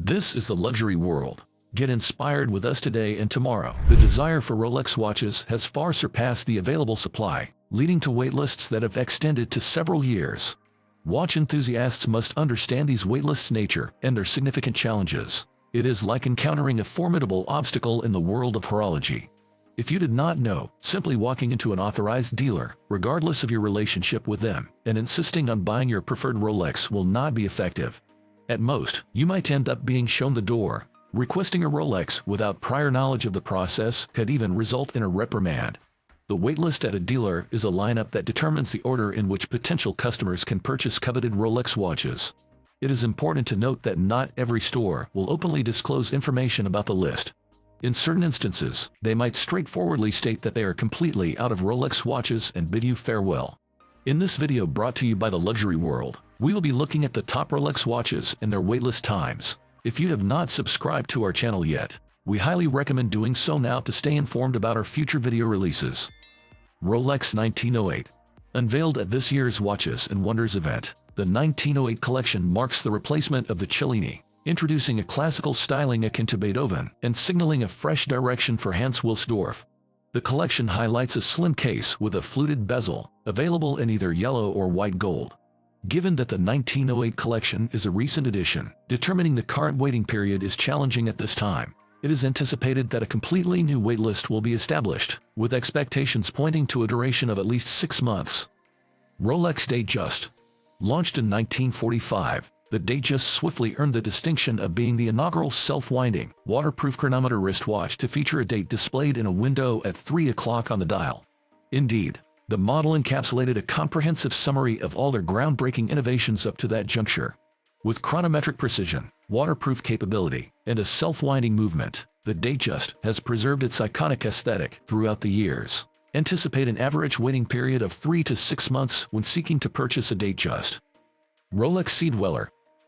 This is the luxury world. Get inspired with us today and tomorrow. The desire for Rolex watches has far surpassed the available supply, leading to waitlists that have extended to several years. Watch enthusiasts must understand these waitlists' nature and their significant challenges. It is like encountering a formidable obstacle in the world of horology. If you did not know, simply walking into an authorized dealer, regardless of your relationship with them, and insisting on buying your preferred Rolex will not be effective. At most, you might end up being shown the door. Requesting a Rolex without prior knowledge of the process could even result in a reprimand. The waitlist at a dealer is a lineup that determines the order in which potential customers can purchase coveted Rolex watches. It is important to note that not every store will openly disclose information about the list. In certain instances, they might straightforwardly state that they are completely out of Rolex watches and bid you farewell. In this video brought to you by the luxury world, we will be looking at the top Rolex watches and their waitlist times. If you have not subscribed to our channel yet, we highly recommend doing so now to stay informed about our future video releases. Rolex 1908. Unveiled at this year's Watches and Wonders event, the 1908 collection marks the replacement of the Cellini, introducing a classical styling akin to Beethoven and signaling a fresh direction for Hans Wilsdorf. The collection highlights a slim case with a fluted bezel, available in either yellow or white gold. Given that the 1908 collection is a recent addition, determining the current waiting period is challenging at this time. It is anticipated that a completely new waitlist will be established, with expectations pointing to a duration of at least 6 months. Rolex Datejust. Launched in 1945, the Datejust swiftly earned the distinction of being the inaugural self-winding, waterproof chronometer wristwatch to feature a date displayed in a window at 3 o'clock on the dial. Indeed, the model encapsulated a comprehensive summary of all their groundbreaking innovations up to that juncture. With chronometric precision, waterproof capability, and a self-winding movement, the Datejust has preserved its iconic aesthetic throughout the years. Anticipate an average waiting period of 3 to 6 months when seeking to purchase a Datejust. Rolex Seedweller.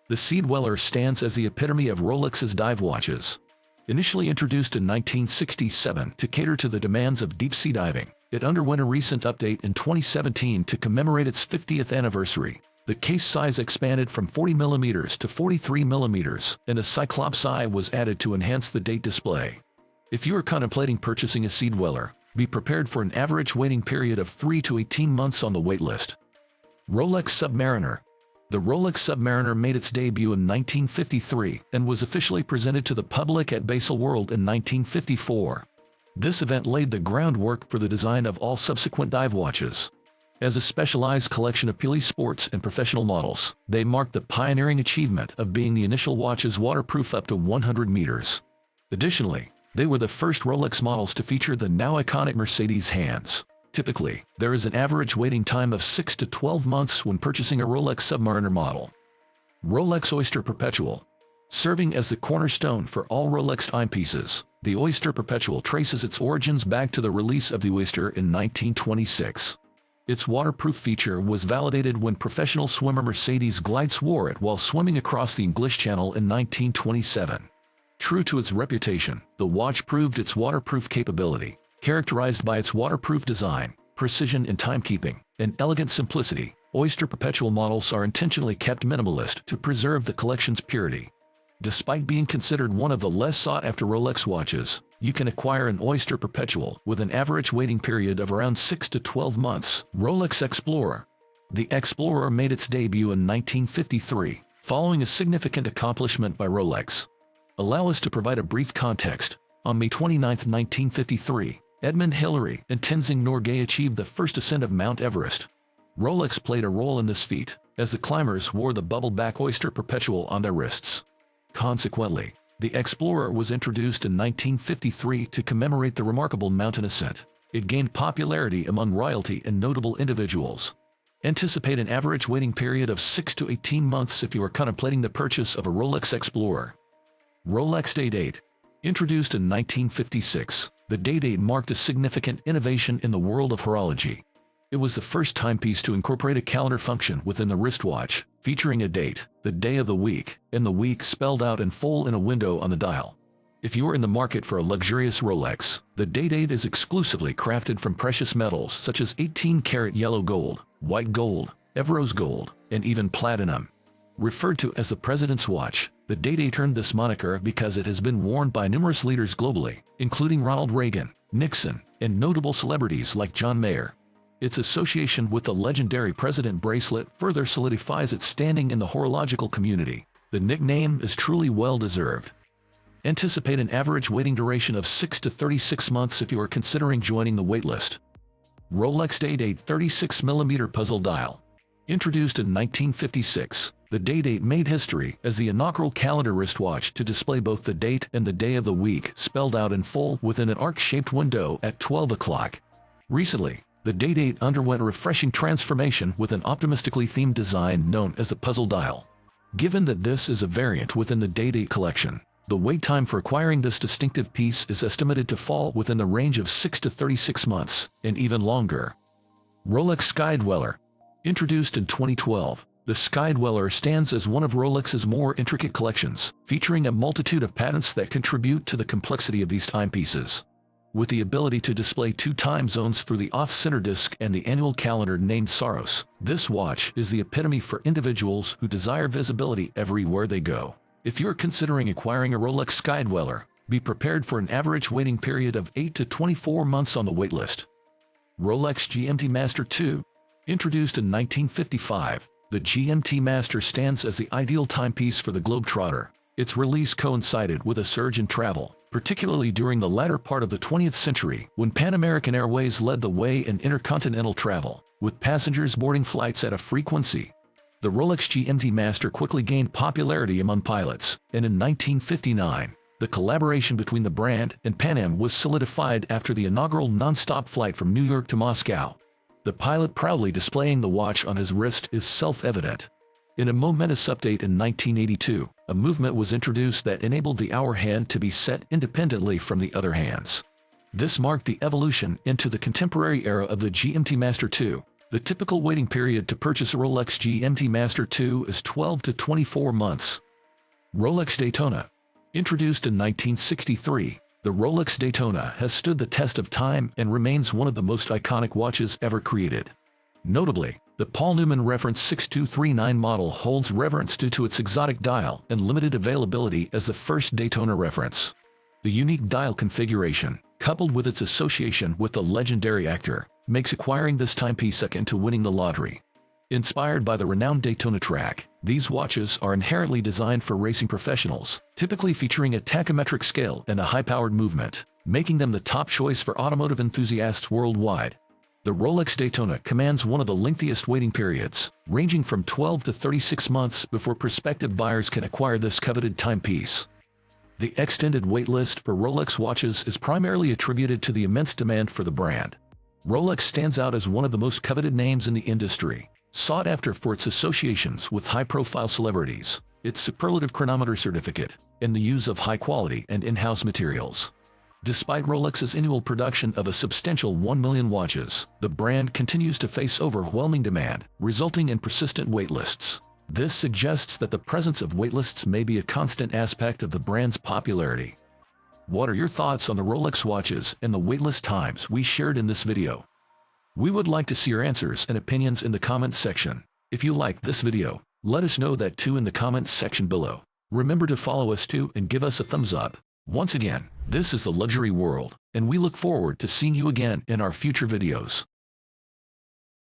The Seedweller stands as the epitome of Rolex's dive watches. Initially introduced in 1967 to cater to the demands of deep-sea diving, it underwent a recent update in 2017 to commemorate its 50th anniversary. The case size expanded from 40mm to 43mm, and a Cyclops eye was added to enhance the date display. If you are contemplating purchasing a Seedweller, be prepared for an average waiting period of 3 to 18 months on the waitlist. Rolex Submariner. The Rolex Submariner made its debut in 1953 and was officially presented to the public at Baselworld in 1954. This event laid the groundwork for the design of all subsequent dive watches. As a specialized collection of purely sports and professional models, they marked the pioneering achievement of being the initial watches waterproof up to 100 meters. Additionally, they were the first Rolex models to feature the now iconic Mercedes hands. Typically, there is an average waiting time of 6 to 12 months when purchasing a Rolex Submariner model. Rolex Oyster Perpetual. Serving as the cornerstone for all Rolex timepieces, the Oyster Perpetual traces its origins back to the release of the Oyster in 1926. Its waterproof feature was validated when professional swimmer Mercedes Glites wore it while swimming across the English Channel in 1927. True to its reputation, the watch proved its waterproof capability, characterized by its waterproof design, precision in timekeeping, and elegant simplicity. Oyster Perpetual models are intentionally kept minimalist to preserve the collection's purity. Despite being considered one of the less sought-after Rolex watches, you can acquire an Oyster Perpetual with an average waiting period of around 6 to 12 months. Rolex Explorer. The Explorer made its debut in 1953, following a significant accomplishment by Rolex. Allow us to provide a brief context. On May 29, 1953, Edmund Hillary and Tenzing Norgay achieved the first ascent of Mount Everest. Rolex played a role in this feat, as the climbers wore the bubble-back Oyster Perpetual on their wrists. Consequently, the Explorer was introduced in 1953 to commemorate the remarkable mountain ascent. It gained popularity among royalty and notable individuals. Anticipate an average waiting period of 6 to 18 months if you are contemplating the purchase of a Rolex Explorer. Rolex Day Date. Introduced in 1956, the Day Date marked a significant innovation in the world of horology. It was the first timepiece to incorporate a calendar function within the wristwatch, featuring a date, the day of the week, and the week spelled out in full in a window on the dial. If you are in the market for a luxurious Rolex, the Day Date is exclusively crafted from precious metals such as 18-karat yellow gold, white gold, Evrose gold, and even platinum. Referred to as the President's Watch, The Day Date earned this moniker because it has been worn by numerous leaders globally, including Ronald Reagan, Nixon, and notable celebrities like John Mayer. Its association with the legendary President bracelet further solidifies its standing in the horological community. The nickname is truly well-deserved. Anticipate an average waiting duration of 6 to 36 months if you are considering joining the waitlist. Rolex Day Date 36mm Puzzle Dial. Introduced in 1956, the Day Date made history as the inaugural calendar wristwatch to display both the date and the day of the week spelled out in full within an arc-shaped window at 12 o'clock. Recently, the Day Date underwent a refreshing transformation with an optimistically themed design known as the Puzzle Dial. Given that this is a variant within the Day Date collection, the wait time for acquiring this distinctive piece is estimated to fall within the range of 6 to 36 months, and even longer. Rolex Sky Dweller. Introduced in 2012, the Sky Dweller stands as one of Rolex's more intricate collections, featuring a multitude of patents that contribute to the complexity of these timepieces. With the ability to display 2 time zones through the off-center disc and the annual calendar named Saros, this watch is the epitome for individuals who desire visibility everywhere they go. If you're considering acquiring a Rolex Sky Dweller, be prepared for an average waiting period of 8 to 24 months on the waitlist. Rolex GMT Master 2. Introduced in 1955, the GMT Master stands as the ideal timepiece for the globetrotter. Its release coincided with a surge in travel, particularly during the latter part of the 20th century when Pan American Airways led the way in intercontinental travel, with passengers boarding flights at a frequency. The Rolex GMT Master quickly gained popularity among pilots, and in 1959, the collaboration between the brand and Pan Am was solidified after the inaugural non-stop flight from New York to Moscow. The pilot proudly displaying the watch on his wrist is self-evident. In a momentous update in 1982, a movement was introduced that enabled the hour hand to be set independently from the other hands. This marked the evolution into the contemporary era of the GMT Master 2. The typical waiting period to purchase a Rolex GMT Master 2 is 12 to 24 months. Rolex Daytona. Introduced in 1963, the Rolex Daytona has stood the test of time and remains one of the most iconic watches ever created. Notably, the Paul Newman reference 6239 model holds reverence due to its exotic dial and limited availability as the first Daytona reference. The unique dial configuration, coupled with its association with the legendary actor, makes acquiring this timepiece akin to winning the lottery. Inspired by the renowned Daytona track, these watches are inherently designed for racing professionals, typically featuring a tachymetric scale and a high-powered movement, making them the top choice for automotive enthusiasts worldwide. The Rolex Daytona commands one of the lengthiest waiting periods, ranging from 12 to 36 months before prospective buyers can acquire this coveted timepiece. The extended waitlist for Rolex watches is primarily attributed to the immense demand for the brand. Rolex stands out as one of the most coveted names in the industry, sought after for its associations with high-profile celebrities, its superlative chronometer certificate, and the use of high-quality and in-house materials. Despite Rolex's annual production of a substantial 1 million watches, the brand continues to face overwhelming demand, resulting in persistent waitlists. This suggests that the presence of waitlists may be a constant aspect of the brand's popularity. What are your thoughts on the Rolex watches and the waitlist times we shared in this video? We would like to see your answers and opinions in the comments section. If you liked this video, let us know that too in the comments section below. Remember to follow us too and give us a thumbs up. Once again, this is the Luxury World, and we look forward to seeing you again in our future videos.